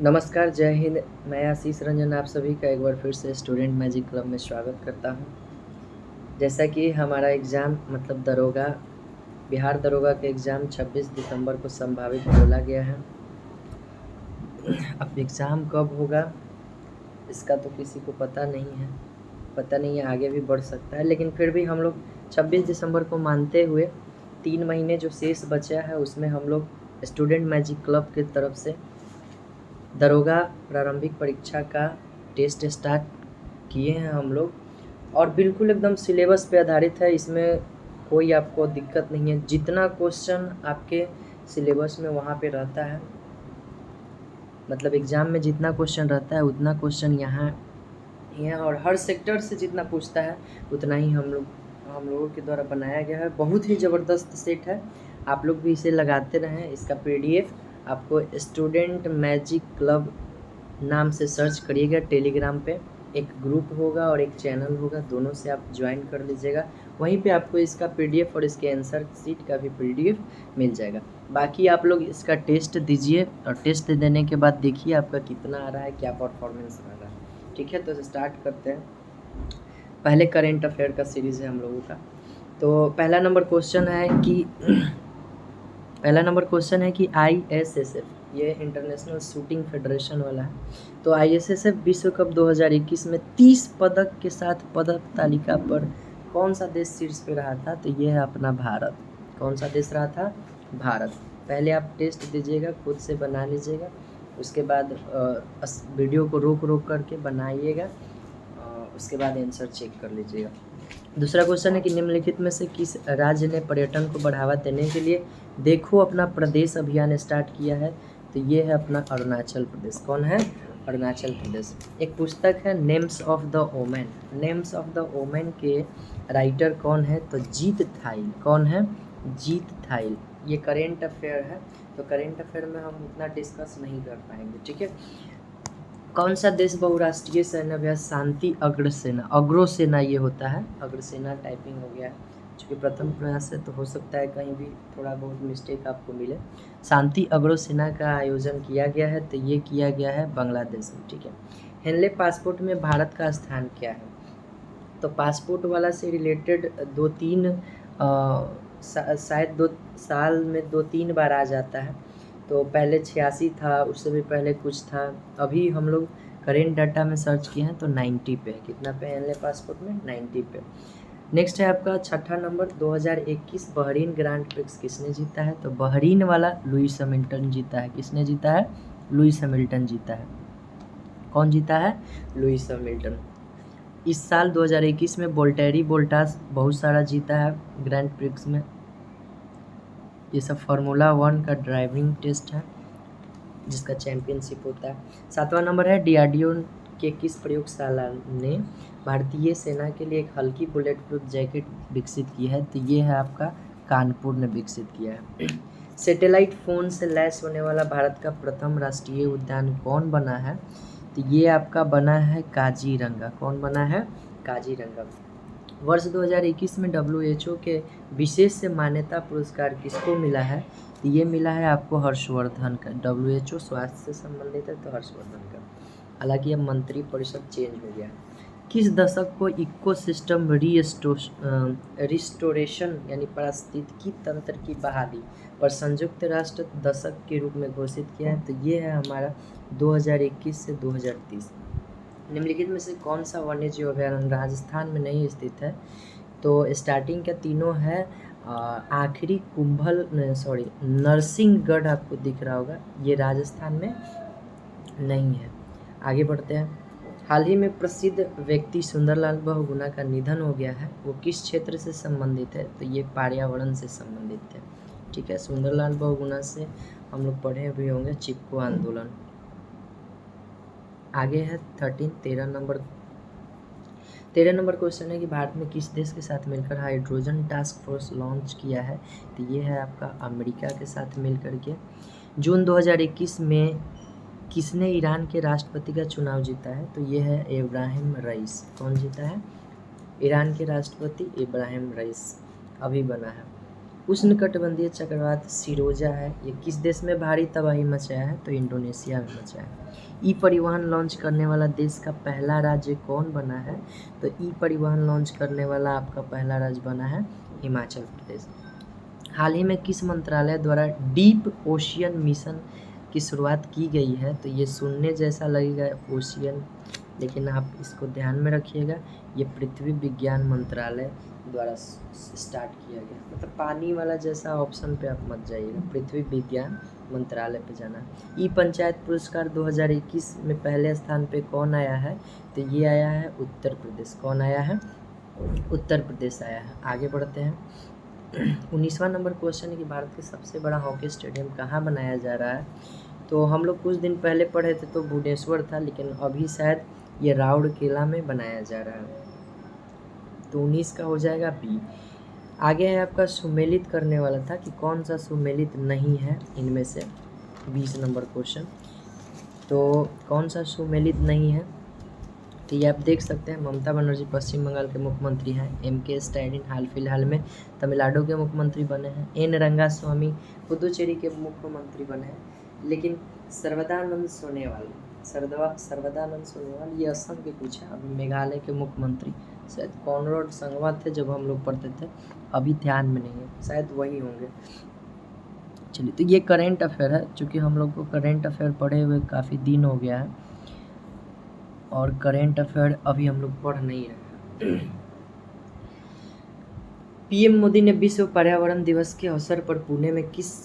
नमस्कार, जय हिंद। मैं आशीष रंजन आप सभी का एक बार फिर से स्टूडेंट मैजिक क्लब में स्वागत करता हूं। जैसा कि हमारा एग्ज़ाम मतलब दरोगा बिहार दरोगा का एग्ज़ाम 26 दिसंबर को संभावित बोला गया है। अब एग्ज़ाम कब होगा इसका तो किसी को पता नहीं है, आगे भी बढ़ सकता है, लेकिन फिर भी हम लोग 26 दिसंबर को मानते हुए 3 महीने जो शेष बचा है उसमें हम लोग स्टूडेंट मैजिक क्लब की तरफ से दरोगा प्रारंभिक परीक्षा का टेस्ट स्टार्ट किए हैं हम लोग, और बिल्कुल एकदम सिलेबस पे आधारित है। इसमें कोई आपको दिक्कत नहीं है। जितना क्वेश्चन आपके सिलेबस में वहाँ पे रहता है, मतलब एग्ज़ाम में जितना क्वेश्चन रहता है उतना क्वेश्चन यहाँ है, और हर सेक्टर से जितना पूछता है उतना ही हम लोगों के द्वारा बनाया गया है। बहुत ही ज़बरदस्त सेट है, आप लोग भी इसे लगाते रहें। इसका PDF आपको स्टूडेंट मैजिक क्लब नाम से सर्च करिएगा। टेलीग्राम पे एक ग्रुप होगा और एक चैनल होगा, दोनों से आप ज्वाइन कर लीजिएगा। वहीं पे आपको इसका PDF और इसके आंसर शीट का भी PDF मिल जाएगा। बाकी आप लोग इसका टेस्ट दीजिए और टेस्ट देने के बाद देखिए आपका कितना आ रहा है, क्या परफॉर्मेंस आ रहा है। ठीक है, तो स्टार्ट करते हैं। पहले करेंट अफेयर का सीरीज़ है हम लोगों का। तो पहला नंबर क्वेश्चन है कि ISSF, ये इंटरनेशनल शूटिंग फेडरेशन वाला है। तो ISSF विश्व कप 2021 में 30 पदक के साथ पदक तालिका पर कौन सा देश शीर्ष पे रहा था? तो ये है अपना भारत। कौन सा देश रहा था? भारत। पहले आप टेस्ट दीजिएगा, खुद से बना लीजिएगा, उसके बाद वीडियो को रोक रोक करके बनाइएगा, उसके बाद आंसर चेक कर लीजिएगा। दूसरा क्वेश्चन है कि निम्नलिखित में से किस राज्य ने पर्यटन को बढ़ावा देने के लिए देखो अपना प्रदेश अभियान स्टार्ट किया है? तो ये है अपना अरुणाचल प्रदेश। कौन है? अरुणाचल प्रदेश। एक पुस्तक है names of the women. Names of the women के राइटर कौन है? तो जीत थाइल। कौन है? जीत थाइल। ये करेंट अफेयर है, तो करेंट अफेयर में हम उतना डिस्कस नहीं कर पाएंगे। ठीक है, कौन सा देश बहुराष्ट्रीय सैन्य अभ्यास शांति अग्रसेना, अग्रोसेना ये होता है, अग्रसेना टाइपिंग हो गया है, चूँकि प्रथम प्रयास है तो हो सकता है कहीं भी थोड़ा बहुत मिस्टेक आपको मिले। शांति अग्रोसेना का आयोजन किया गया है, तो ये किया गया है बांग्लादेश में। ठीक है, हेनले पासपोर्ट में भारत का स्थान क्या है? तो पासपोर्ट वाला से रिलेटेड शायद 2 साल में 2-3 बार आ जाता है। तो पहले 86 था, उससे भी पहले कुछ था। अभी हम लोग करेंट डाटा में सर्च किए हैं तो 90 पे है। कितना पे है हेनले पासपोर्ट में? 90 पे। नेक्स्ट है आपका छठा नंबर, 2021 बहरीन ग्रांड प्रिक्स किसने जीता है? तो बहरीन वाला लुइस हैमिल्टन जीता है। किसने जीता है? लुइस हैमिल्टन जीता है। कौन जीता है? Lewis Hamilton. इस साल 2021 में वोल्टेरी बोल्टास बहुत सारा जीता है ग्रैंड प्रिक्स में। ये सब फार्मूला 1 का ड्राइविंग टेस्ट है जिसका चैंपियनशिप होता है। 7वां नंबर है DRDO के किस प्रयोगशाला ने भारतीय सेना के लिए एक हल्की बुलेट प्रूफ जैकेट विकसित की है? तो ये है आपका कानपुर ने विकसित किया है। सैटेलाइट फ़ोन से लैस होने वाला भारत का प्रथम राष्ट्रीय उद्यान कौन बना है? तो ये आपका बना है काजीरंगा। कौन बना है? काजीरंगा। वर्ष 2021 में WHO के विशेष से मान्यता पुरस्कार किसको मिला है? तो ये मिला है आपको हर्षवर्धन का। WHO स्वास्थ्य से संबंधित है तो हर्षवर्धन का। हालांकि अब मंत्री परिषद चेंज हो गया है। किस दशक को इकोसिस्टम रिस्टोरेशन यानी पारिस्थितिकी तंत्र की बहाली पर संयुक्त राष्ट्र दशक के रूप में घोषित किया है? तो ये है हमारा 2021 से 2030। निम्नलिखित में से कौन सा वन्यजीव अभयारण्य राजस्थान में नहीं स्थित है? तो स्टार्टिंग का तीनों है, आखिरी नरसिंहगढ़ आपको दिख रहा होगा, ये राजस्थान में नहीं है। आगे बढ़ते हैं। हाल ही में प्रसिद्ध व्यक्ति सुंदरलाल बहुगुणा का निधन हो गया है, वो किस क्षेत्र से संबंधित है? तो ये पर्यावरण से संबंधित है। ठीक है, सुंदरलाल बहुगुणा से हम लोग पढ़े भी होंगे चिपको आंदोलन। आगे है 13 नंबर क्वेश्चन है कि भारत में किस देश के साथ मिलकर हाइड्रोजन टास्क फोर्स लॉन्च किया है? तो ये है आपका अमेरिका के साथ मिलकर के। जून 2021 में किसने ईरान के राष्ट्रपति का चुनाव जीता है? तो ये है इब्राहिम रईस। कौन जीता है? ईरान के राष्ट्रपति इब्राहिम रईस अभी बना है। उष्णकटिबंधीय चक्रवात सिरोजा है, ये किस देश में भारी तबाही मचाया है? तो इंडोनेशिया में मचाया है। ई परिवहन लॉन्च करने वाला देश का पहला राज्य कौन बना है? तो ई परिवहन लॉन्च करने वाला आपका पहला राज्य बना है हिमाचल प्रदेश। हाल ही में किस मंत्रालय द्वारा डीप ओशियन मिशन की शुरुआत की गई है? तो ये सुनने जैसा लगेगा ओशियन, लेकिन आप इसको ध्यान में रखिएगा, ये पृथ्वी विज्ञान मंत्रालय द्वारा स्टार्ट किया गया। मतलब पानी वाला जैसा ऑप्शन पे आप मत जाइएगा, पृथ्वी विज्ञान मंत्रालय पे जाना। ई पंचायत पुरस्कार 2021 में पहले स्थान पे कौन आया है? तो ये आया है उत्तर प्रदेश। कौन आया है? उत्तर प्रदेश आया है। आगे बढ़ते हैं। 19वां नंबर क्वेश्चन है कि भारत के सबसे बड़ा हॉकी स्टेडियम कहाँ बनाया जा रहा है? तो हम लोग कुछ दिन पहले पढ़े थे तो भुवनेश्वर था, लेकिन अभी शायद ये राउरकेला में बनाया जा रहा है। तो 19 का हो जाएगा बी। आगे है आपका सुमेलित करने वाला था कि कौन सा सुमेलित नहीं है इनमें से, 20 नंबर क्वेश्चन। तो कौन सा सुमेलित नहीं है? तो ये आप देख सकते हैं, ममता बनर्जी पश्चिम बंगाल के मुख्यमंत्री हैं, M.K. स्टैलिन हाल फिलहाल में तमिलनाडु के मुख्यमंत्री बने हैं, N. रंगास्वामी पुदुचेरी के मुख्यमंत्री बने हैं, लेकिन सर्बानंद सोनोवाल ये असम के कुछ है, अभी मेघालय के मुख्यमंत्री शायद कॉनराड संगमा थे जब हम लोग पढ़ते थे, अभी ध्यान में नहीं है, शायद वही होंगे। चलिए, तो ये करेंट अफेयर है, चूँकि हम लोग को करेंट अफेयर पढ़े हुए काफ़ी दिन हो गया है और करेंट अफेयर अभी हम लोग पढ़ नहीं रहे हैं। पीएम मोदी ने विश्व पर्यावरण दिवस के अवसर पर पुणे में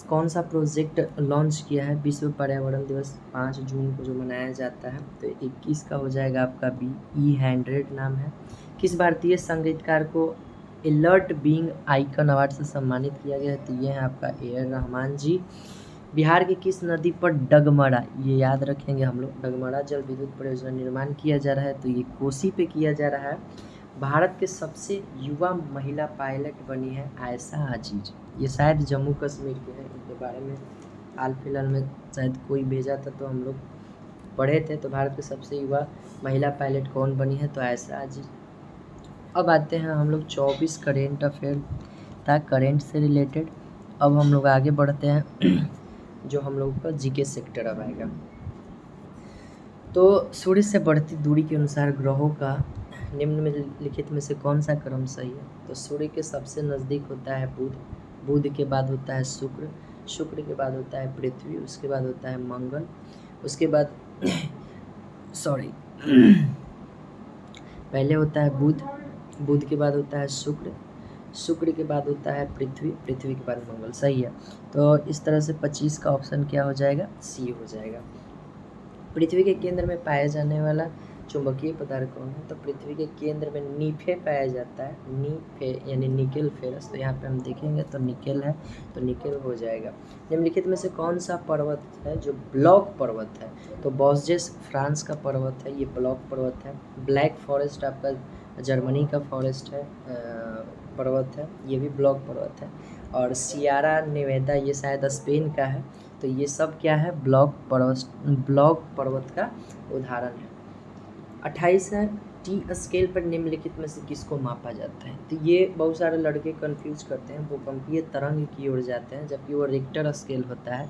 कौन सा प्रोजेक्ट लॉन्च किया है? विश्व पर्यावरण दिवस 5 जून को जो मनाया जाता है, तो 21 का हो जाएगा आपका बी। E100 नाम है। किस भारतीय संगीतकार को अलर्ट बीइंग आइकन अवार्ड से सम्मानित किया गया है? तो ये है आपका A.R. रहमान जी। बिहार की किस नदी पर डगमरा, ये याद रखेंगे हम लोग, डगमरा जल विद्युत परियोजना निर्माण किया जा रहा है? तो ये कोसी पे किया जा रहा है। भारत के सबसे युवा महिला पायलट बनी है आयशा अजीज, ये शायद जम्मू कश्मीर के हैं, इनके बारे में हाल फिलहाल में शायद कोई भेजा था तो हम लोग पढ़े थे। तो भारत के सबसे युवा महिला पायलट कौन बनी है? तो आयशा अजीज। अब आते हैं हम लोग 24 करेंट अफेयर था करेंट से रिलेटेड। अब हम लोग आगे बढ़ते हैं जो हम लोग का जीके सेक्टर अब आएगा। तो सूर्य से बढ़ती दूरी के अनुसार ग्रहों का निम्नलिखित में से कौन सा क्रम सही है? तो सूर्य के सबसे नज़दीक होता है बुध, बुध के बाद होता है शुक्र, शुक्र के बाद होता है पृथ्वी, उसके बाद होता है मंगल, उसके बाद पहले होता है बुध, बुध के बाद होता है शुक्र, शुक्र के बाद होता है पृथ्वी, पृथ्वी के बाद मंगल। सही है। तो इस तरह से 25 का ऑप्शन क्या हो जाएगा? सी हो जाएगा। पृथ्वी के केंद्र में पाया जाने वाला चुंबकीय पदार्थ कौन है? तो पृथ्वी के केंद्र में नीफे पाया जाता है, नीफे यानी निकेल फेरस। तो यहाँ पे हम देखेंगे तो निकेल है, तो निकेल हो जाएगा। निम्नलिखित में से कौन सा पर्वत है जो ब्लॉक पर्वत है? तो बॉस्जेस फ्रांस का पर्वत है, ये ब्लॉक पर्वत है। ब्लैक फॉरेस्ट आपका जर्मनी का फॉरेस्ट है, पर्वत है, ये भी ब्लॉक पर्वत है। और सियारा नेवेदा ये शायद स्पेन का है। तो ये सब क्या है? ब्लॉक पर्वत का उदाहरण है। 28 है, टी स्केल पर निम्नलिखित में से किसको मापा जाता है? तो ये बहुत सारे लड़के कंफ्यूज करते हैं, भूकंपीय तरंग की ओर जाते हैं, जबकि वो रिक्टर स्केल होता है।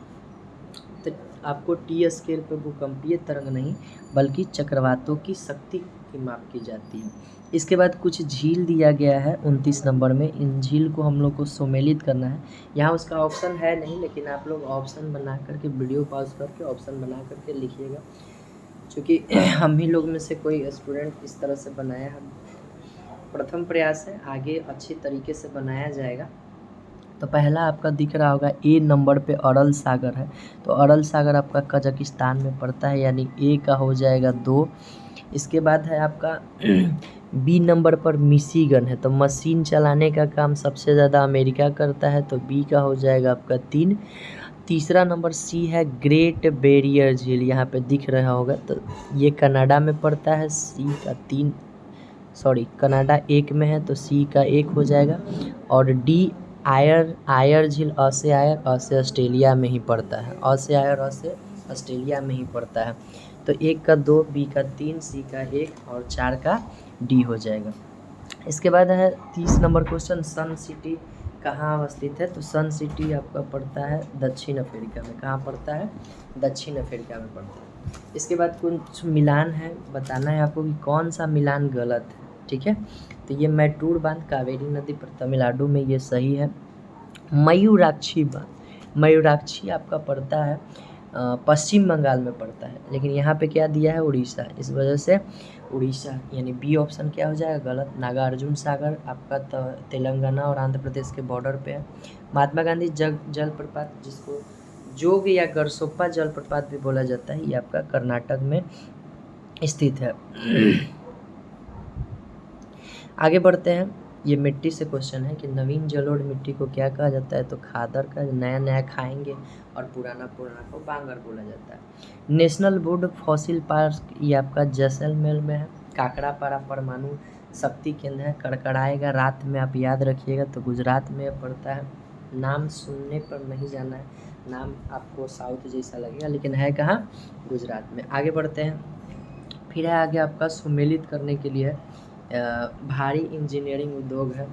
तो आपको टी स्केल पर भूकंपीय तरंग नहीं बल्कि चक्रवातों की शक्ति की माप की जाती है। इसके बाद कुछ झील दिया गया है 29 नंबर में, इन झील को हम लोग को सम्मिलित करना है। यहाँ उसका ऑप्शन है नहीं, लेकिन आप लोग ऑप्शन बना करके वीडियो पॉज करके ऑप्शन बना करके लिखिएगा, क्योंकि हम ही लोग में से कोई स्टूडेंट इस तरह से बनाया है, प्रथम प्रयास है, आगे अच्छी तरीके से बनाया जाएगा। तो पहला आपका दिख रहा होगा ए नंबर पे अरल सागर है, तो अरल सागर आपका कजाकिस्तान में पड़ता है, यानी ए का हो जाएगा 2। इसके बाद है आपका बी नंबर पर मिशिगन है, तो मशीन चलाने का काम सबसे ज़्यादा अमेरिका करता है, तो बी का हो जाएगा आपका 3। तीसरा नंबर सी है ग्रेट बैरियर झील, यहाँ पे दिख रहा होगा, तो ये कनाडा में पड़ता है, सी का 3, कनाडा 1 में है, तो सी का 1 हो जाएगा। और डी आयर झील, अ से ऑस्ट्रेलिया में ही पड़ता है, अ से ऑस्ट्रेलिया में ही पड़ता है। तो 1 का 2, बी का 3, सी का 1 और 4 का डी हो जाएगा। इसके बाद है 30 नंबर क्वेश्चन, सन सिटी कहाँ अवस्थित है, तो सन सिटी आपका पड़ता है दक्षिण अफ्रीका में। कहाँ पड़ता है, दक्षिण अफ्रीका में पड़ता है। इसके बाद कुछ मिलान है, बताना है आपको कि कौन सा मिलान गलत है, ठीक है। तो ये मैटूर बांध कावेरी नदी पर तमिलनाडु में, ये सही है। मयूराक्षी बांध, मयूराक्षी आपका पड़ता है पश्चिम बंगाल में पड़ता है, लेकिन यहाँ पे क्या दिया है, उड़ीसा, इस वजह से उड़ीसा यानी बी ऑप्शन क्या हो जाएगा, गलत। नागार्जुन सागर आपका तेलंगाना और आंध्र प्रदेश के बॉर्डर पे है। महात्मा गांधी जलप्रपात, जिसको जोग या गरसोप्पा जलप्रपात भी बोला जाता है, ये आपका कर्नाटक में स्थित है। आगे बढ़ते हैं। ये मिट्टी से क्वेश्चन है कि नवीन जलोढ़ मिट्टी को क्या कहा जाता है, तो खादर का, नया नया खाएंगे, और पुराना पुराना को बांगर बोला जाता है। नेशनल वुड फॉसिल पार्क ये आपका जैसलमेर में है। काकड़ापारा परमाणु शक्ति केंद्र है। कड़कड़ाएगा रात में, आप याद रखिएगा, तो गुजरात में पड़ता है। नाम सुनने पर नहीं जाना है, नाम आपको साउथ जैसा लगेगा, लेकिन है कहाँ, गुजरात में। आगे बढ़ते हैं। फिर है आगे आपका सुमेलित करने के लिए भारी इंजीनियरिंग उद्योग है।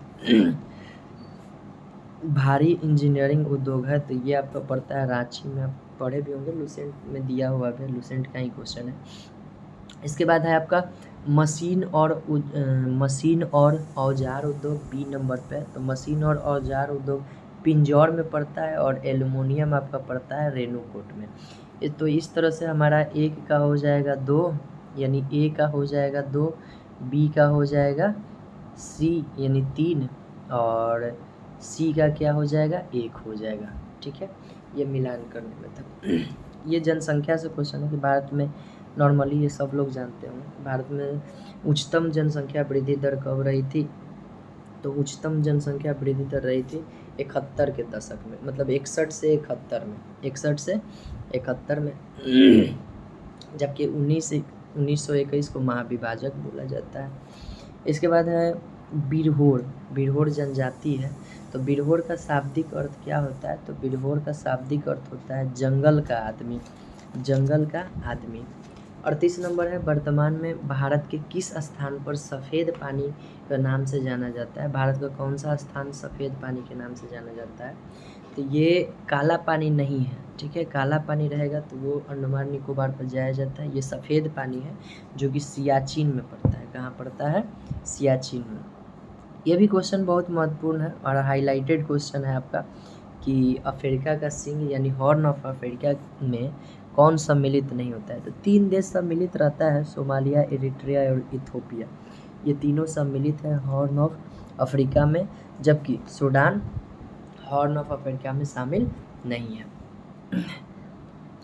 भारी इंजीनियरिंग उद्योग है, तो ये आपका पड़ता है रांची में। आप पढ़े भी होंगे, लुसेंट में दिया हुआ है, लुसेंट का ही क्वेश्चन है। इसके बाद है आपका मशीन और औजार उद्योग, बी नंबर पे। तो मशीन और औजार उद्योग पिंजौर में पड़ता है, और एल्युमिनियम आपका पड़ता है रेणुकूट में। तो इस तरह से हमारा एक का हो जाएगा 2, यानी ए का हो जाएगा 2, बी का हो जाएगा सी यानी 3, और सी का क्या हो जाएगा, 1 हो जाएगा, ठीक है। ये मिलान करने में था। ये जनसंख्या से क्वेश्चन है कि भारत में नॉर्मली, ये सब लोग जानते होंगे, भारत में उच्चतम जनसंख्या वृद्धि दर कब रही थी, तो उच्चतम जनसंख्या वृद्धि दर रही थी 71 के दशक में, मतलब 61 से 71 में, 61 से 71 में। जबकि 1921 को महाविभाजक बोला जाता है। इसके बाद है बिरहोर, बिरहोर जनजाति है। तो बिरहोर का शाब्दिक अर्थ क्या होता है, तो बिरहोर का शाब्दिक अर्थ होता है जंगल का आदमी, जंगल का आदमी। 38 नंबर है, वर्तमान में भारत के किस स्थान पर सफ़ेद पानी के नाम से जाना जाता है, भारत का कौन सा स्थान सफ़ेद पानी के नाम से जाना जाता है, तो ये काला पानी नहीं है, ठीक है। काला पानी रहेगा तो वो अंडमान निकोबार पर जाया जाता है। ये सफ़ेद पानी है जो कि सियाचिन में पड़ता है। कहाँ पड़ता है, सियाचिन में। ये भी क्वेश्चन बहुत महत्वपूर्ण है और हाईलाइटेड क्वेश्चन है आपका कि अफ्रीका का सिंह यानी हॉर्न ऑफ अफ्रीका में कौन सम्मिलित नहीं होता है, तो 3 देश सम्मिलित रहता है, सोमालिया, इरिट्रिया और इथियोपिया। ये तीनों सम्मिलित है हॉर्न ऑफ अफ्रीका में, जबकि सूडान हॉर्न ऑफ अफ्रीका में शामिल नहीं है।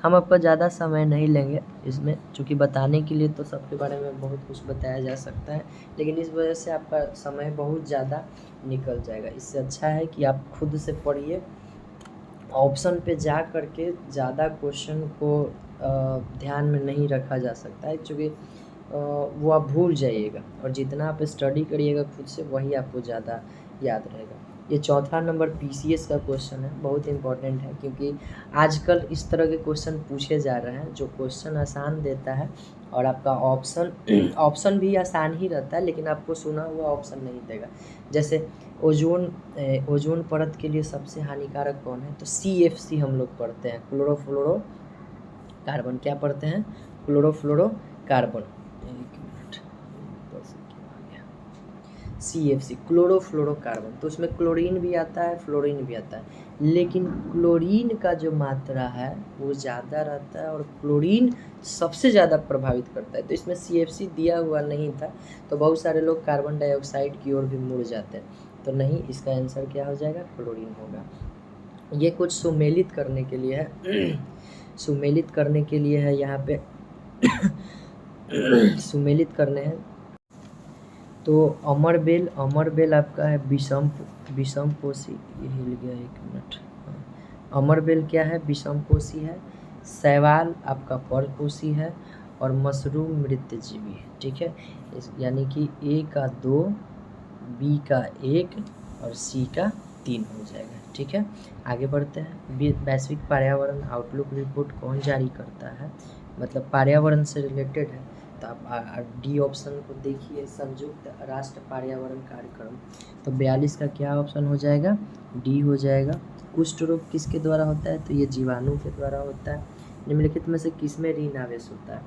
हम आपका ज़्यादा समय नहीं लेंगे इसमें, चूँकि बताने के लिए तो सबके बारे में बहुत कुछ बताया जा सकता है, लेकिन इस वजह से आपका समय बहुत ज़्यादा निकल जाएगा। इससे अच्छा है कि आप खुद से पढ़िए, ऑप्शन पे जा करके ज़्यादा क्वेश्चन को ध्यान में नहीं रखा जा सकता है, क्योंकि वो आप भूल जाइएगा, और जितना आप स्टडी करिएगा खुद से वही आपको ज़्यादा याद रहेगा। ये चौथा नंबर पीसीएस का क्वेश्चन है, बहुत इंपॉर्टेंट है, क्योंकि आजकल इस तरह के क्वेश्चन पूछे जा रहे हैं जो क्वेश्चन आसान देता है, और आपका ऑप्शन भी आसान ही रहता है, लेकिन आपको सुना हुआ ऑप्शन नहीं देगा। जैसे ओजोन परत के लिए सबसे हानिकारक कौन है, तो CFC हम लोग पढ़ते हैं, क्लोरोफ्लोरो कार्बन। क्या पढ़ते हैं, क्लोरोफ्लोरो कार्बन। CFC क्लोरोफ्लोरोकार्बन, तो उसमें क्लोरीन भी आता है, फ्लोरीन भी आता है, लेकिन क्लोरीन का जो मात्रा है वो ज़्यादा रहता है और क्लोरीन सबसे ज़्यादा प्रभावित करता है। तो इसमें CFC दिया हुआ नहीं था, तो बहुत सारे लोग कार्बन डाइऑक्साइड की ओर भी मुड़ जाते हैं, तो नहीं, इसका आंसर क्या हो जाएगा, क्लोरीन होगा। ये कुछ सुमेलित करने के लिए है, सुमेलित करने के लिए है यहाँ पे सुमेलित करने हैं। तो अमरबेल आपका है विषमपोषी, ये हिल गया, 1 मिनट। अमरबेल क्या है, विषमपोषी है। शैवाल आपका परपोषी है, और मशरूम मृत्यजीवी है, ठीक है। यानी कि A का 2, B का 1 और C का 3 हो जाएगा, ठीक है। आगे बढ़ते हैं। वैश्विक पर्यावरण आउटलुक रिपोर्ट कौन जारी करता है, मतलब पर्यावरण से रिलेटेड है, तो आप डी ऑप्शन को देखिए, संयुक्त राष्ट्र पर्यावरण कार्यक्रम। तो 42 का क्या ऑप्शन हो जाएगा, डी हो जाएगा। कुष्ठ रोग किसके द्वारा होता है, तो ये जीवाणु के द्वारा होता है। निम्नलिखित में से किसमें ऋण आवेश होता है,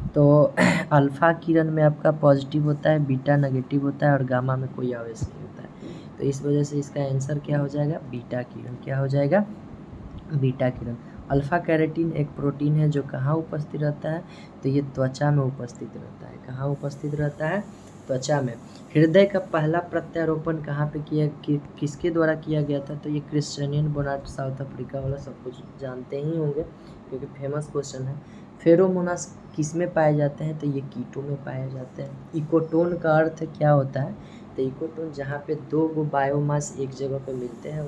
तो अल्फा किरण में आपका पॉजिटिव होता है, बीटा नेगेटिव होता है और गामा में कोई आवेश नहीं होता है। तो इस वजह से इसका आंसर क्या हो जाएगा, बीटा किरण। क्या हो जाएगा, बीटा किरण। अल्फा कैरेटीन एक प्रोटीन है जो कहाँ उपस्थित रहता है, तो ये त्वचा में उपस्थित रहता है। कहाँ उपस्थित रहता है, त्वचा में। हृदय का पहला प्रत्यारोपण कहाँ पे किसके द्वारा किया गया था, तो ये क्रिस्टियन बोनाट, साउथ अफ्रीका वाला, सब कुछ जानते ही होंगे क्योंकि फेमस क्वेश्चन है। फेरोमोनास किस में पाए जाते हैं, तो ये कीटों में पाए जाते हैं। इकोटोन का अर्थ क्या होता है, तो इकोटोन जहाँ पे दो गो बायोमास एक जगह पे मिलते हैं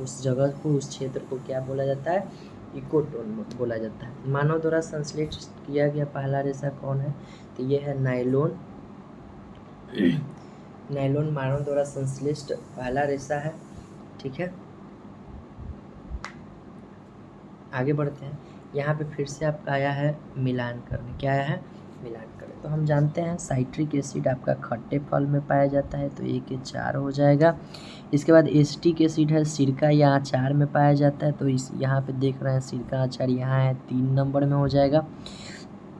उस जगह को, उस क्षेत्र को क्या बोला जाता है, इकोटोन बोला जाता है। मानव द्वारा संश्लेषित किया गया पहला रेशा कौन है, तो ये है नायलॉन। नायलॉन मानव द्वारा संश्लिष्ट पहला रेशा है। ठीक है, आगे बढ़ते हैं। यहाँ पे फिर से आपका आया है मिलान करने। क्या आया है, मिलान करें। तो हम जानते हैं साइट्रिक एसिड आपका खट्टे फल में पाया जाता है, तो 1 के 4 हो जाएगा। इसके बाद एसिटिक एसिड है, सिरका या अचार में पाया जाता है, तो इस यहाँ पे देख रहे हैं सिरका अचार यहाँ है, 3 नंबर में हो जाएगा।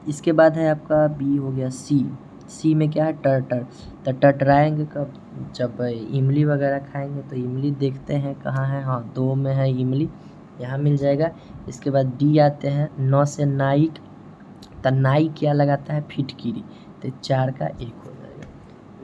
इसके बाद है आपका बी हो गया सी में क्या है, टर्टर। तो टटराएंगे कब, जब इमली वगैरह खाएंगे। तो इमली देखते हैं कहाँ है, हाँ 2 में है इमली, यहाँ मिल जाएगा। इसके बाद डी आते हैं 9 से नाइक। तो नाइक क्या लगाता है, फिटकिरी, तो 4 का 1 हो जाएगा।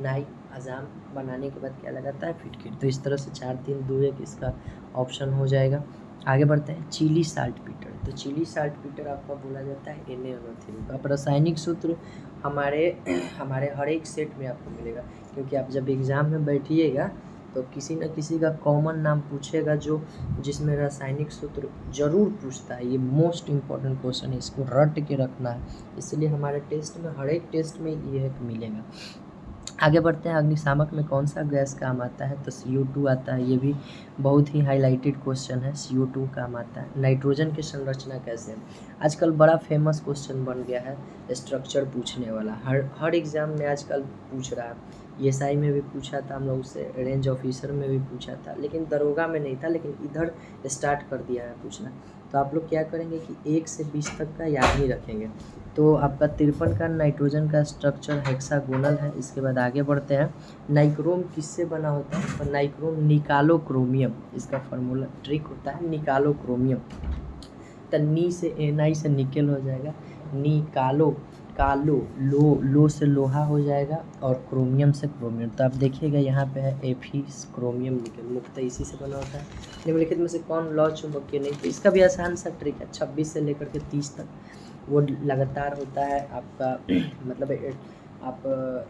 नाइक अजाम बनाने के बाद क्या लगाता है, फिटकिरी। तो इस तरह से 4 3 2 1 इसका ऑप्शन हो जाएगा। आगे बढ़ते हैं, चिली साल्टपीटर। तो चिली साल्टपीटर आपका बोला जाता है Na-NO3 अब रासायनिक सूत्र हमारे हर एक सेट में आपको मिलेगा, क्योंकि आप जब एग्ज़ाम में बैठिएगा तो किसी न किसी का कॉमन नाम पूछेगा जिसमें रासायनिक सूत्र जरूर पूछता है। ये मोस्ट इम्पॉर्टेंट क्वेश्चन है, इसको रट के रखना है, इसलिए हमारे टेस्ट में, हर एक टेस्ट में ये मिलेगा। आगे बढ़ते हैं, अग्निशामक में कौन सा गैस काम आता है, तो CO2 आता है। ये भी बहुत ही हाईलाइटेड क्वेश्चन है, CO2 काम आता है। नाइट्रोजन की संरचना कैसे है, आजकल बड़ा फेमस क्वेश्चन बन गया है, स्ट्रक्चर पूछने वाला, हर एग्ज़ाम में आजकल पूछ रहा है। ESI में भी पूछा था हम लोग से, रेंज ऑफिसर में भी पूछा था, लेकिन दरोगा में नहीं था, लेकिन इधर स्टार्ट कर दिया है पूछना। तो आप लोग क्या करेंगे कि 1 से 20 तक का याद ही रखेंगे। तो आपका 53 का नाइट्रोजन का स्ट्रक्चर हेक्सागोनल है। इसके बाद आगे बढ़ते हैं, नाइक्रोम किससे बना होता है, तो नाइक्रोम निकालो क्रोमियम, इसका फार्मूला ट्रिक होता है निकालो क्रोमियम। तो नी से Na से निकल हो जाएगा, निकालो, कालो, लो से लोहा हो जाएगा, और क्रोमियम से क्रोमियम। तो आप देखिएगा यहाँ पे है Fe क्रोमियम निकल, मुख्यतः इसी से बना होता है। निम्नलिखित में से कौन लौ चुंबकीय नहीं, तो इसका भी आसान सा ट्रिक है, 26 से लेकर के 30 तक वो लगातार होता है आपका मतलब आप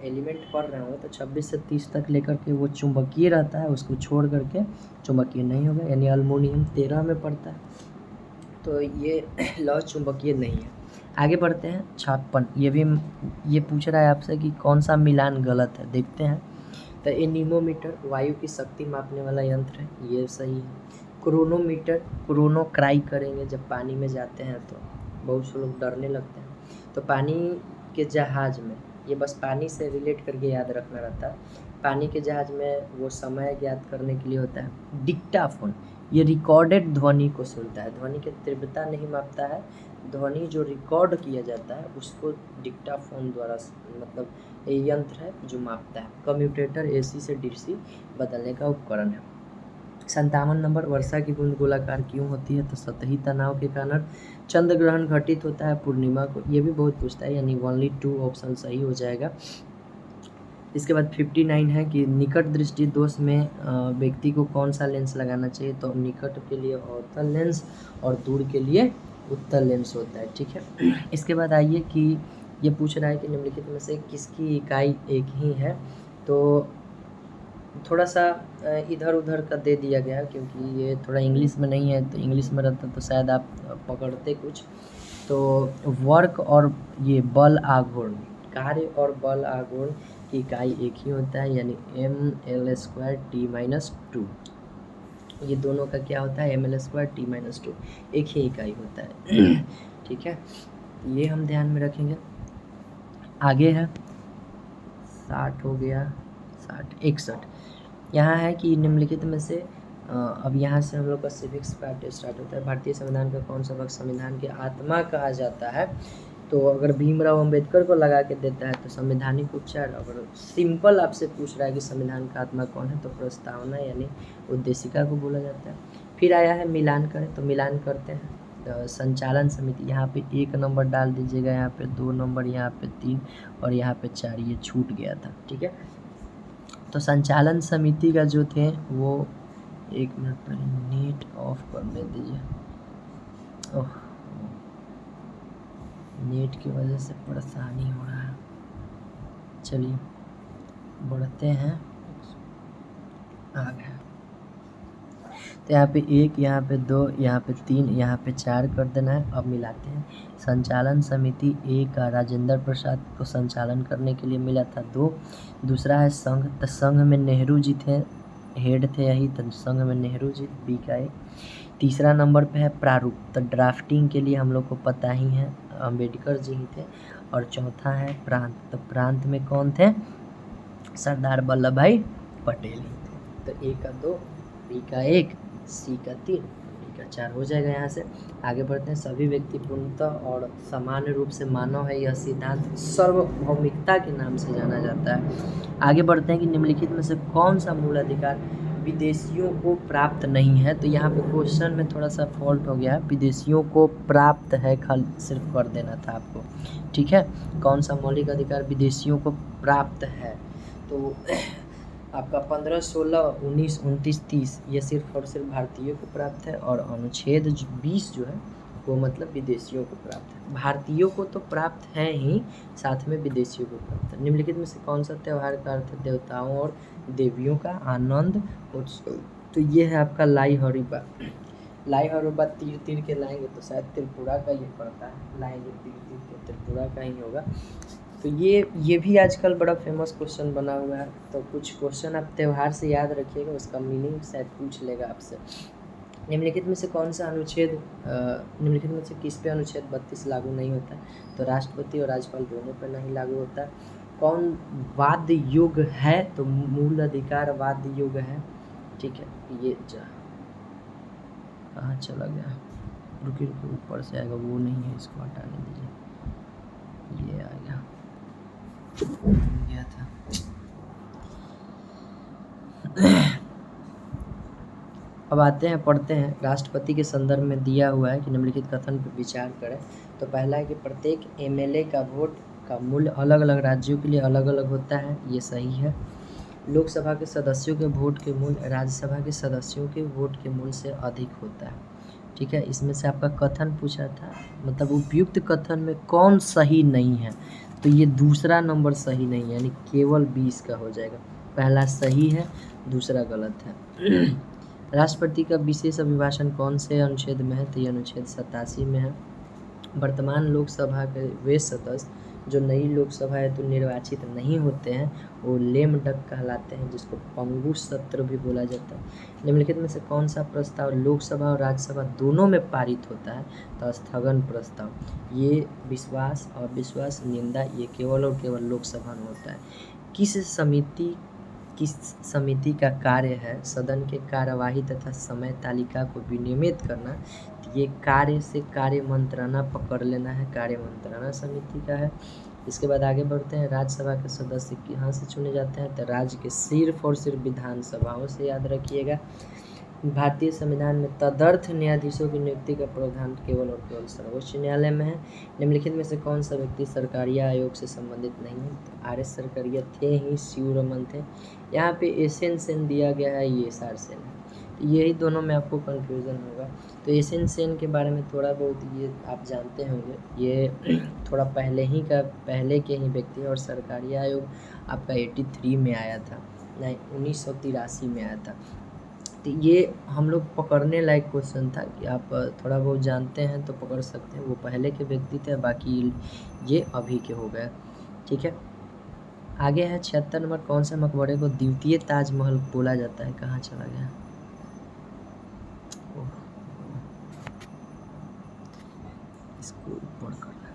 एलिमेंट पढ़ रहे हो तो 26 से 30 तक लेकर के वो चुंबकीय रहता है, उसको छोड़ करके चुंबकीय नहीं होगा। यानी अल्मोनियम 13 में पड़ता है, तो ये लौ चुंबकीय नहीं है। आगे बढ़ते हैं, 56 ये पूछ रहा है आपसे कि कौन सा मिलान गलत है, देखते हैं। तो एनीमोमीटर वायु की शक्ति मापने वाला यंत्र है, ये सही है। क्रोनोमीटर, क्रोनो क्राई करेंगे जब पानी में जाते हैं तो बहुत से लोग डरने लगते हैं। तो पानी के जहाज़ में, ये बस पानी से रिलेट करके याद रखना रहता है, पानी के जहाज़ में वो समय ज्ञात करने के लिए होता है। डिक्टाफोन, ये रिकॉर्डेड ध्वनि को सुनता है, ध्वनि की तीव्रता नहीं मापता है, ध्वनि जो रिकॉर्ड किया जाता है उसको डिक्टाफोन द्वारा मतलब ये यंत्र है जो मापता है। कम्यूटेटर AC से DC बदलने का उपकरण है। 57 नंबर, वर्षा की बूंद गोलाकार क्यों होती है, तो सतही तनाव के कारण। चंद्र ग्रहण घटित होता है पूर्णिमा को, ये भी बहुत पूछता है, यानी ओनली 2 ऑप्शन सही हो जाएगा। इसके बाद 59 है कि निकट दृष्टि दोष में व्यक्ति को कौन सा लेंस लगाना चाहिए, तो निकट के लिए अवतल लेंस और दूर के लिए उत्तल लेंस होता है। ठीक है, इसके बाद आइए कि ये पूछ रहा है कि निम्नलिखित में से किसकी इकाई एक ही है, तो थोड़ा सा इधर उधर का दे दिया गया क्योंकि ये थोड़ा इंग्लिश में नहीं है, तो इंग्लिश में रहता तो शायद आप पकड़ते कुछ। तो वर्क और ये बल आघूर्ण, कार्य और बल आघूर्ण की इकाई एक ही होता है, यानी mL²T-2। ये दोनों का क्या होता है, mL²T-2, एक ही इकाई होता है। ठीक है, ये हम ध्यान में रखेंगे। आगे है 60 हो गया, 60 61। यहाँ है कि निम्नलिखित में से अब यहाँ से हम लोग का सिविक्स पार्ट स्टार्ट होता है। भारतीय संविधान का कौन सा भाग संविधान की आत्मा कहा जाता है? तो अगर भीमराव अंबेडकर को लगा के देता है तो संवैधानिक उपचार। अगर सिंपल आपसे पूछ रहा है कि संविधान का आत्मा कौन है तो प्रस्तावना यानी उद्देशिका को बोला जाता है। फिर आया है मिलान करें, तो मिलान करते हैं। तो संचालन समिति, यहाँ पे 1 नंबर डाल दीजिएगा, यहाँ पे 2 नंबर, यहाँ पे 3 और यहाँ पे 4, ये छूट गया था, ठीक है। तो संचालन समिति का जो थे वो, 1 मिनट पहले नेट ऑफ करने दीजिए। ओह, नेट की वजह से परेशानी हो रहा है। चलिए बढ़ते हैं, आ गया। तो यहाँ पे 1, यहाँ पे 2, यहाँ पे 3, यहाँ पे 4 कर देना है। अब मिलाते हैं। संचालन समिति 1 का राजेंद्र प्रसाद को संचालन करने के लिए मिला था 2। दूसरा है संघ, तो संघ में नेहरू जी थे, हेड थे यही, तो संघ में नेहरू जी, बी का 1। तीसरा नंबर पे है प्रारूप, तो ड्राफ्टिंग के लिए हम लोग को पता ही है अंबेडकर जी ही थे। और चौथा है प्रांत, तो प्रांत में कौन थे? सरदार वल्लभ भाई पटेल ही थे। तो ए का 2, बी का 1, सी का 3, डी का 4 हो जाएगा। यहाँ से आगे बढ़ते हैं। सभी व्यक्ति पूर्णतः और सामान्य रूप से मानव है, यह सिद्धांत सार्वभौमिकता के नाम से जाना जाता है। आगे बढ़ते हैं कि निम्नलिखित में से कौन सा मूल अधिकार विदेशियों को प्राप्त नहीं है? तो यहाँ पे क्वेश्चन में थोड़ा सा फॉल्ट हो गया है, विदेशियों को प्राप्त है खाली सिर्फ कर देना था आपको, ठीक है। कौन सा मौलिक अधिकार विदेशियों को प्राप्त है? तो आपका 15, 16, 19, 29, 30 ये सिर्फ और सिर्फ भारतीयों को प्राप्त है। और अनुच्छेद 20 जो है वो मतलब विदेशियों को प्राप्त है। भारतीयों को तो प्राप्त है ही, साथ में विदेशियों को प्राप्त है। निम्नलिखित में से कौन सा त्यौहार का अर्थ है देवताओं और देवियों का आनंद उत्सव? तो ये है आपका लाई हरिबा। लाई हरिबा तीर के लाएंगे तो शायद त्रिपुरा का ये पड़ता है, लाएंगे तीर के त्रिपुरा का ही होगा। तो ये भी आजकल बड़ा फेमस क्वेश्चन बना हुआ है। तो कुछ क्वेश्चन आप त्यौहार से याद रखिएगा, उसका मीनिंग शायद पूछ लेगा आपसे। निम्नलिखित में से कौन सा अनुच्छेद निम्नलिखित में से किस पे अनुच्छेद 32 लागू नहीं होता है? तो राष्ट्रपति और राज्यपाल दोनों पर नहीं लागू होता है। कौन वाद्य युग है? तो मूल अधिकार वाद्य युग है, ठीक है। ये कहाँ चला गया? रुकिए ऊपर से आएगा, वो नहीं है, इसको हटाने दीजिए। ये आ गया था। अब आते हैं, पढ़ते हैं। राष्ट्रपति के संदर्भ में दिया हुआ है कि निम्नलिखित कथन पर विचार करें। तो पहला है कि प्रत्येक एमएलए का वोट का मूल्य अलग अलग राज्यों के लिए अलग अलग होता है, ये सही है। लोकसभा के सदस्यों के वोट के मूल्य राज्यसभा के सदस्यों के वोट के मूल्य से अधिक होता है, ठीक है। इसमें से आपका कथन पूछा था, मतलब उपयुक्त कथन में कौन सही नहीं है? तो ये दूसरा नंबर सही नहीं है, यानी केवल 20 का हो जाएगा। पहला सही है, दूसरा गलत है। राष्ट्रपति का विशेष अभिभाषण कौन से अनुच्छेद में है? तो ये अनुच्छेद 87 में है। वर्तमान लोकसभा के वे सदस्य जो नई लोकसभा है तो निर्वाचित नहीं होते हैं, वो लेम डक कहलाते हैं, जिसको पंगु सत्र भी बोला जाता है। निम्नलिखित में से कौन सा प्रस्ताव लोकसभा और राज्यसभा दोनों में पारित होता है? तो स्थगन प्रस्ताव। ये विश्वास, अविश्वास, निंदा, ये केवल और केवल लोकसभा में होता है। किस समिति का कार्य है सदन के कार्यवाही तथा समय तालिका को विनियमित करना? ये कार्य से कार्य मंत्रणा पकड़ लेना है, कार्य मंत्रणा समिति का है। इसके बाद आगे बढ़ते हैं। राज्यसभा के सदस्य कहाँ से चुने जाते हैं? तो राज्य के सिर्फ और सिर्फ विधानसभाओं से, याद रखिएगा। भारतीय संविधान में तदर्थ न्यायाधीशों की नियुक्ति का प्रावधान केवल और केवल सर्वोच्च न्यायालय में है। निम्नलिखित में से कौन सा व्यक्ति सरकारिया आयोग से संबंधित नहीं है? तो आर एस सरकारिया थे ही, सी रमन थे। यहाँ पे एशियन सेन दिया गया है, ये सार सेन है, तो यही दोनों में आपको कंफ्यूजन होगा। तो एशियन सेन के बारे में थोड़ा बहुत ये आप जानते होंगे, ये थोड़ा पहले के ही व्यक्ति है। और सरकारी आयोग आपका 83 में आया था, नहीं 1983 में आया था। तो ये हम लोग पकड़ने लायक क्वेश्चन था कि आप थोड़ा बहुत जानते हैं तो पकड़ सकते हैं। वो पहले के व्यक्ति थे, बाकी ये अभी के हो गए, ठीक है। आगे है 76 नंबर। कौन से मकबरे को द्वितीय ताजमहल बोला जाता है? कहाँ चला गया? इसको ऊपर करना।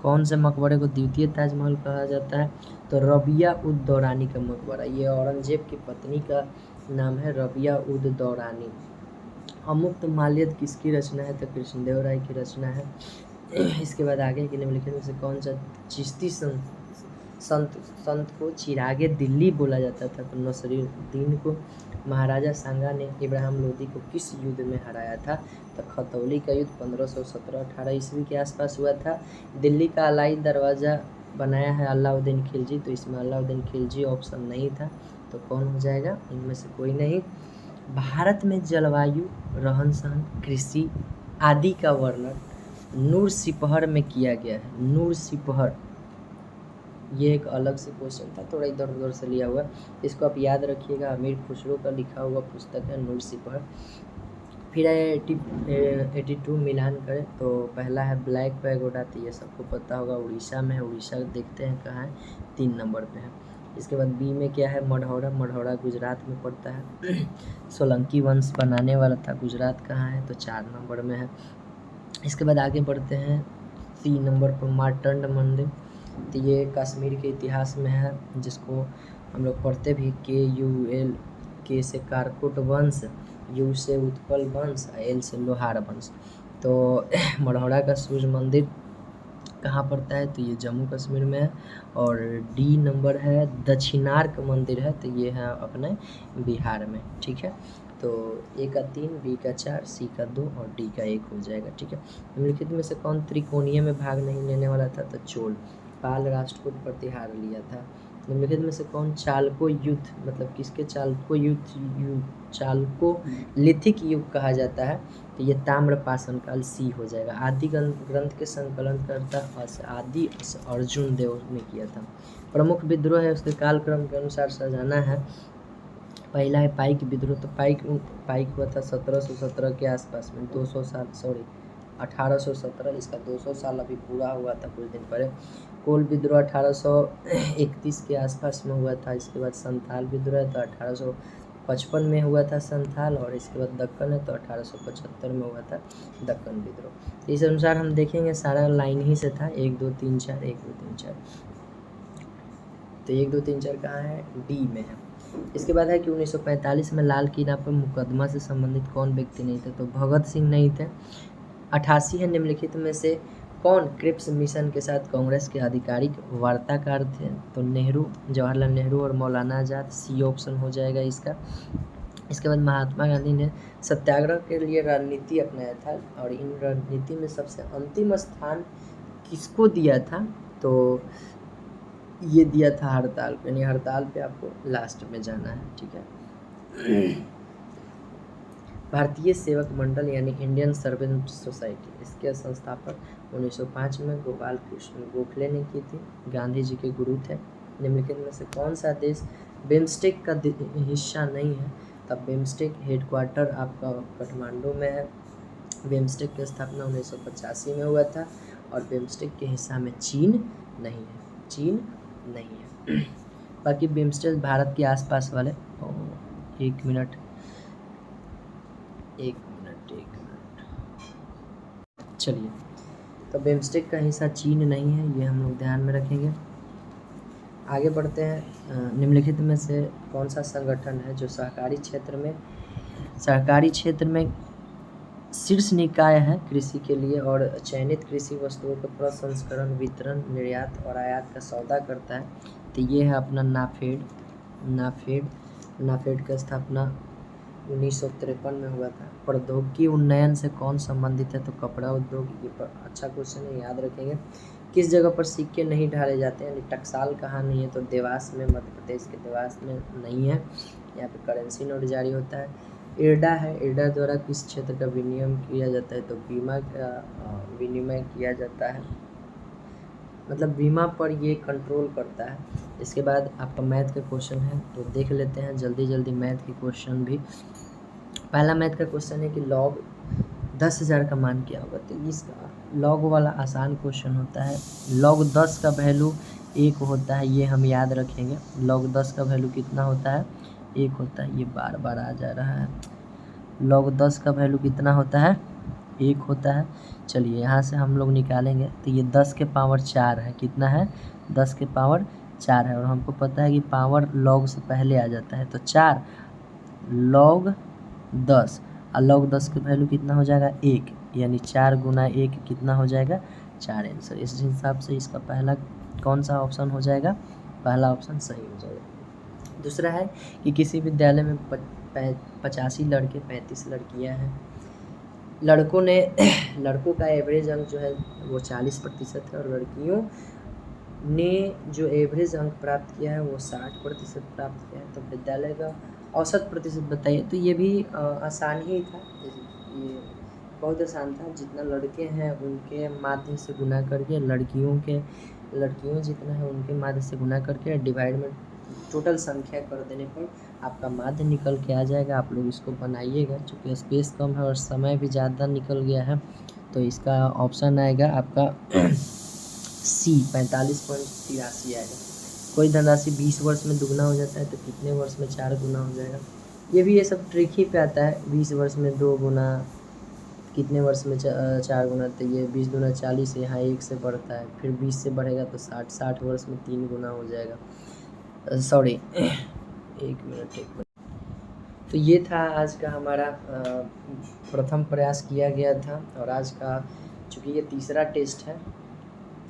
कौन से मकबरे को द्वितीय ताजमहल कहा जाता है? तो रबिया उद दौरानी का मकबरा, ये औरंगजेब की पत्नी का नाम है रबिया उद दौरानी। अमुक्त माल्यद किसकी रचना है? तो कृष्णदेव राय की रचना है। इसके बाद आगे कि निम्नलिखित में से कौन सा चिश्ती संत को चिरागे दिल्ली बोला जाता था? तो नसरुद्दीन को। महाराजा सांगा ने इब्राहिम लोदी को किस युद्ध में हराया था? तो खतौली का युद्ध 1517-18 ईस्वी के आसपास हुआ था। दिल्ली का अलाई दरवाज़ा बनाया है अलाउद्दीन खिलजी, तो इसमें अलाउद्दीन खिलजी ऑप्शन नहीं था, तो कौन हो जाएगा? इनमें से कोई नहीं। भारत में जलवायु, रहन सहन, कृषि आदि का वर्णन नूर सिपहर में किया गया है। नूर सिपहर ये एक अलग से क्वेश्चन था, थोड़ा इधर उधर से लिया हुआ, इसको आप याद रखिएगा। अमीर खुसरो का लिखा हुआ पुस्तक है नूर सिपहर। फिर 82 मिलान करें तो पहला है ब्लैक पैगोडा, तो ये सबको पता होगा, उड़ीसा में है। उड़ीसा देखते हैं कहाँ है, 3 नंबर पे है। इसके बाद बी में क्या है? मढ़ौरा। मढ़ौरा गुजरात में पड़ता है। सोलंकी वंश बनाने वाला था, गुजरात कहाँ है? तो 4 नंबर में है। इसके बाद आगे बढ़ते हैं 3 नंबर पर मार्तंड मंदिर, तो ये कश्मीर के इतिहास में है, जिसको हम लोग पढ़ते भी KUL, के से कारकुट वंश, यू से उत्पल वंश, एल से लोहार वंश। तो मढ़ौरा का सूर्य मंदिर कहाँ पड़ता है? तो ये जम्मू कश्मीर में है। और डी नंबर है दक्षिणार्क मंदिर है, तो ये है अपने बिहार में। ठीक है, तो ए का 3, बी का 4, सी का 2 और डी का 1 हो जाएगा। ठीक है, निम्नलिखित में से कौन त्रिकोणीय में भाग नहीं लेने वाला था? तो चोल। पाल राष्ट्रकूट प्रतिहार लिया था। निम्नलिखित में से कौन चालको युद्ध, मतलब किसके चालको युद्ध चालको लिथिक युग कहा जाता है? तो ये ताम्रपाषाण काल, सी हो जाएगा। आदि ग्रंथ के संकलनकर्ता आदि अर्जुन देव ने किया था। प्रमुख विद्रोह है उसके कालक्रम के अनुसार सजाना है। पहला है पाइक विद्रोह, तो पाइक हुआ था 1717 के आसपास में, 200 साल, सॉरी 1817, इसका 200 साल अभी पूरा हुआ था कुछ दिन पहले। कोल विद्रोह 1831 के आसपास में हुआ था। इसके बाद संथाल विद्रोह है तो 1855 में हुआ था संथाल, और इसके बाद दक्कन है तो 1875 में हुआ था दक्कन विद्रोह। इस अनुसार हम देखेंगे सारा लाइन ही से था, 1 2 3 4, 1 2 3 4, तो 1 2 3 4 कहाँ है? डी में है। इसके बाद है कि 1945 में लाल किला पर मुकदमा से संबंधित कौन व्यक्ति नहीं थे? तो भगत सिंह नहीं थे। 88 है निम्नलिखित में से कौन क्रिप्स मिशन के साथ कांग्रेस के आधिकारिक वार्ताकार थे? तो नेहरू, जवाहरलाल नेहरू और मौलाना आज़ाद, सी ऑप्शन हो जाएगा इसका। इसके बाद महात्मा गांधी ने सत्याग्रह के लिए रणनीति अपनाया था, और इन रणनीति में सबसे अंतिम स्थान किसको दिया था? तो ये दिया था हड़ताल पे, यानी हड़ताल पे आपको लास्ट में जाना है। ठीक है, भारतीय सेवक मंडल यानी इंडियन सर्वेंट सोसाइटी, इसके संस्थापक 1905 में गोपाल कृष्ण गोखले ने की थी, गांधी जी के गुरु थे। निम्नलिखित में से कौन सा देश बिम्स्टेक का हिस्सा नहीं है? तब बिम्स्टेक हेडक्वार्टर आपका काठमांडू में है। बिम्स्टेक की स्थापना 1985 में हुआ था, और बिम्स्टेक के हिस्सा में चीन नहीं है, चीन नहीं है। बाकी बिम्स्टेक भारत के आसपास वाले, एक मिनट, चलिए, तो बिम्स्टेक का हिस्सा चीन नहीं है, ये हम लोग ध्यान में रखेंगे। आगे बढ़ते हैं। निम्नलिखित में से कौन सा संगठन है जो सहकारी क्षेत्र में शीर्ष निकाय है कृषि के लिए, और चयनित कृषि वस्तुओं का प्रसंस्करण, वितरण, निर्यात और आयात का सौदा करता है? तो ये है अपना नाफेड का स्थापना 1953 में हुआ था। प्रौद्योगिकी उन्नयन से कौन संबंधित है? तो कपड़ा उद्योग। ये अच्छा क्वेश्चन है, याद रखेंगे। किस जगह पर सिक्के नहीं ढाले जाते हैं? यानी टकसाल कहाँ नहीं है? तो देवास में, मध्य प्रदेश के देवास में नहीं है, यहाँ पे करेंसी नोट जारी होता है। इरडा है, इरडा द्वारा किस क्षेत्र का विनियम किया जाता है? तो बीमा का विनिमय किया जाता है, मतलब बीमा पर ये कंट्रोल करता है। इसके बाद आपका मैथ का क्वेश्चन है, तो देख लेते हैं जल्दी मैथ के क्वेश्चन भी। पहला मैथ का क्वेश्चन है कि लॉग 10,000 का मान क्या होगा? तो इसका लॉग वाला आसान क्वेश्चन होता है। लॉग 10 का वैल्यू 1 होता है, ये हम याद रखेंगे। लॉग 10 का वैल्यू कितना होता है? 1 होता है, ये बार बार आ जा रहा है। लॉग 10 का वैल्यू कितना होता है? 1 होता है। चलिए यहाँ से हम लोग निकालेंगे तो ये 10 के पावर 4 है। कितना है? 10 के पावर 4 है। और हमको पता है कि पावर लॉग से पहले आ जाता है, तो 4 log 10 और log 10 की वैल्यू कितना हो जाएगा? 1, यानी 4 गुना 1 कितना हो जाएगा? 4 आंसर। इस हिसाब से इसका पहला कौन सा ऑप्शन हो जाएगा? पहला ऑप्शन सही हो जाएगा। दूसरा है कि किसी विद्यालय में 85 लड़के 35 लड़कियां हैं। लड़कों का एवरेज अंक जो है वो 40% है और लड़कियों ने जो एवरेज अंक प्राप्त किया है वो 60% प्राप्त किया है। तो विद्यालय का औसत प्रतिशत बताइए। तो ये भी आसान ही था, ये बहुत आसान था। जितना लड़के हैं उनके माध्य से गुना करके लड़कियों जितना है उनके माध्य से गुना करके डिवाइड में टोटल संख्या कर देने पर आपका माध्य निकल के आ जाएगा। आप लोग इसको बनाइएगा। चूँकि स्पेस कम है और समय भी ज़्यादा निकल गया है, तो इसका ऑप्शन आएगा आपका सी 45.83 आएगा। कोई धनराशि 20 वर्ष में दुगना हो जाता है तो कितने वर्ष में 4 गुना हो जाएगा? ये सब ट्रिक ही पे आता है। 20 वर्ष में 2 गुना, कितने वर्ष में 4 गुना, तो ये 20 दूना 40, यहाँ 1 से बढ़ता है, फिर 20 से बढ़ेगा तो 60 वर्ष में 3 गुना हो जाएगा। सॉरी, एक मिनट। तो ये था आज का हमारा प्रथम प्रयास किया गया था। और आज का चूँकि ये तीसरा टेस्ट है,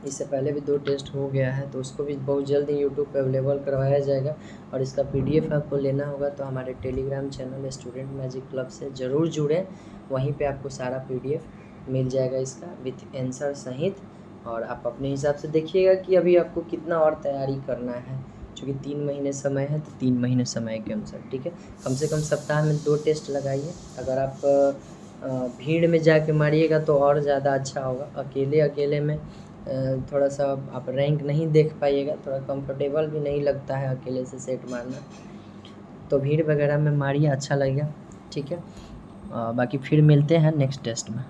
इससे पहले भी 2 टेस्ट हो गया है, तो उसको भी बहुत जल्द ही यूट्यूब पे अवेलेबल करवाया जाएगा। और इसका PDF आपको लेना होगा तो हमारे Telegram channel student magic club से ज़रूर जुड़ें। वहीं पे आपको सारा PDF मिल जाएगा इसका विथ आंसर सहित। और आप अपने हिसाब से देखिएगा कि अभी आपको कितना और तैयारी करना है। चूँकि 3 महीने समय है तो 3 महीने समय के अनुसार, ठीक है। कम से कम सप्ताह में 2 टेस्ट लगाइए। अगर आप भीड़ में जाके मारिएगा तो और ज़्यादा अच्छा होगा। अकेले में थोड़ा सा आप रैंक नहीं देख पाइएगा, थोड़ा कंफर्टेबल भी नहीं लगता है अकेले से सेट मारना। तो भीड़ वगैरह में मारिए, अच्छा लगेगा, ठीक है। बाकी फिर मिलते हैं नेक्स्ट टेस्ट में।